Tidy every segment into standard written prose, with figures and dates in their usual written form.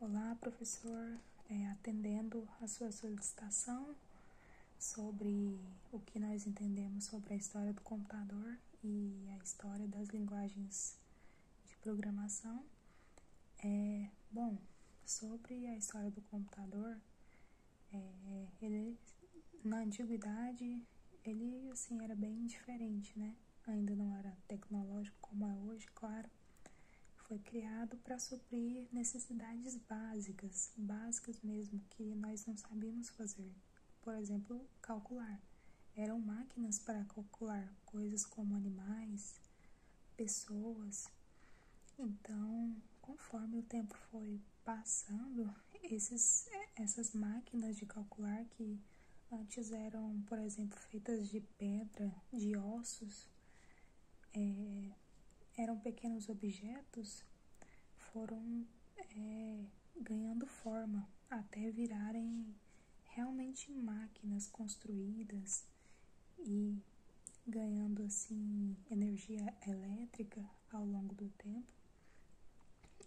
Olá, professor. Atendendo a sua solicitação sobre o que nós entendemos sobre a história do computador e a história das linguagens de programação. Bom, sobre a história do computador, ele, na antiguidade, ele assim, era bem diferente, né? Ainda não era tecnológico como é hoje, claro. Foi criado para suprir necessidades básicas mesmo, que nós não sabíamos fazer. Por exemplo, calcular. Eram máquinas para calcular coisas como animais, pessoas. Então, conforme o tempo foi passando, essas máquinas de calcular que antes eram, por exemplo, feitas de pedra, de ossos, eram pequenos objetos, foram ganhando forma até virarem realmente máquinas construídas e ganhando assim energia elétrica ao longo do tempo.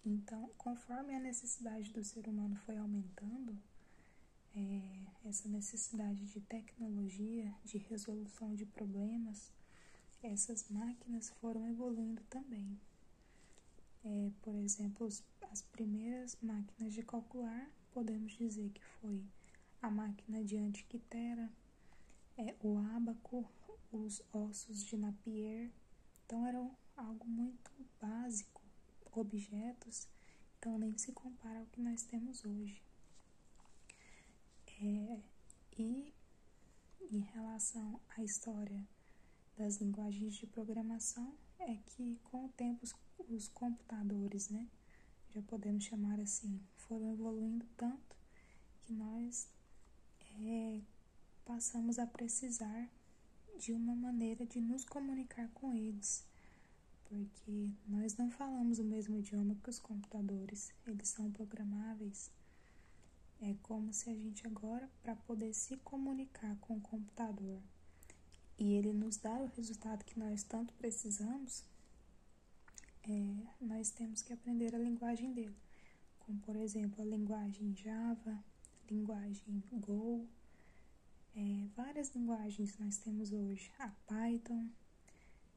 Então, conforme a necessidade do ser humano foi aumentando, essa necessidade de tecnologia, de resolução de problemas, essas máquinas foram evoluindo também. Por exemplo, as primeiras máquinas de calcular, podemos dizer que foi a máquina de Antiquitera, o ábaco, os ossos de Napier. Então, eram algo muito básico, objetos, então nem se compara ao que nós temos hoje. E em relação à história das linguagens de programação, é que com o tempo os computadores, né, já podemos chamar assim, foram evoluindo tanto que nós passamos a precisar de uma maneira de nos comunicar com eles, porque nós não falamos o mesmo idioma que os computadores, eles são programáveis. É como se a gente agora, para poder se comunicar com o computador e ele nos dar o resultado que nós tanto precisamos, nós temos que aprender a linguagem dele, como por exemplo a linguagem Java, linguagem Go, várias linguagens nós temos hoje, a Python.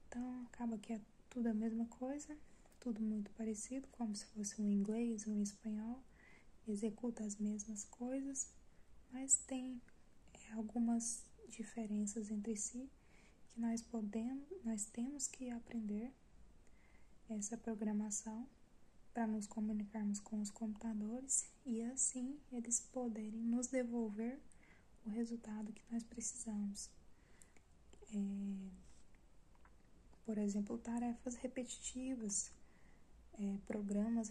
Então acaba que é tudo a mesma coisa, tudo muito parecido, como se fosse um inglês, um espanhol, executa as mesmas coisas, mas tem algumas diferenças entre si que nós temos que aprender essa programação para nos comunicarmos com os computadores e assim eles poderem nos devolver o resultado que nós precisamos. Por exemplo, tarefas repetitivas, programas